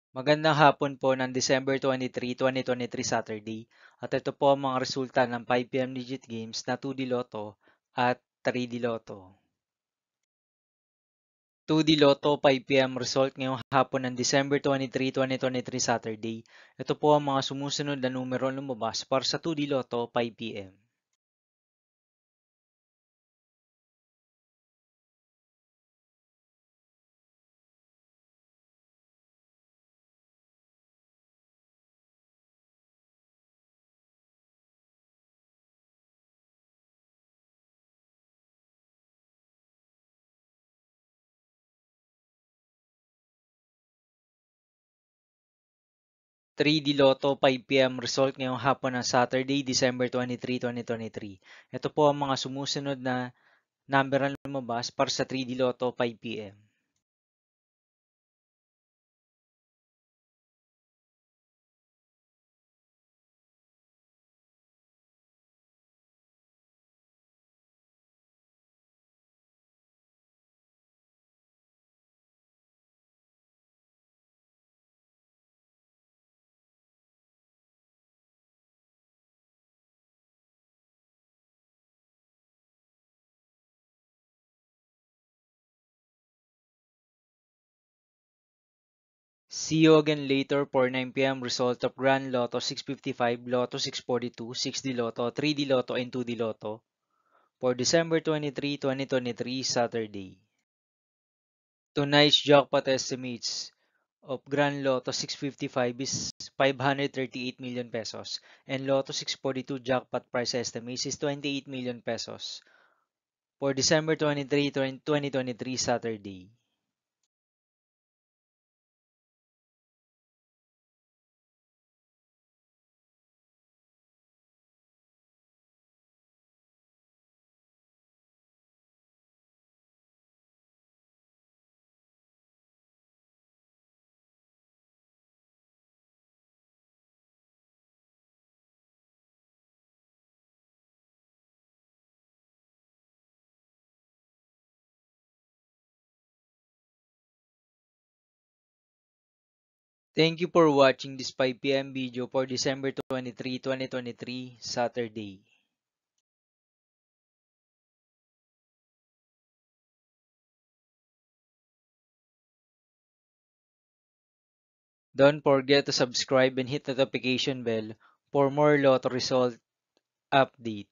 Magandang hapon po ng December 23, 2023 Saturday. At ito po ang mga resulta ng 5pm digit games na 2D Lotto at 3D Lotto. 2D Lotto 5pm result ngayong hapon ng December 23, 2023 Saturday. Ito po ang mga sumusunod na numero lumabas para sa 2D Lotto 5pm. 3D Lotto 5pm result ngayong hapon ng Saturday, December 23, 2023. Ito po ang mga sumusunod na number na lumabas para sa 3D Lotto 5pm. 'See you again later for 9pm result of Grand Lotto 655, Lotto 642, 6D Lotto, 3D Lotto, and 2D Lotto for December 23, 2023, Saturday. Tonight's jackpot estimates of Grand Lotto 655 is 538 million pesos and Lotto 642 jackpot price estimates is 28 million pesos for December 23, 2023, Saturday. Thank you for watching this 5pm video for December 23, 2023, Saturday. Don't forget to subscribe and hit the notification bell for more lotto result update.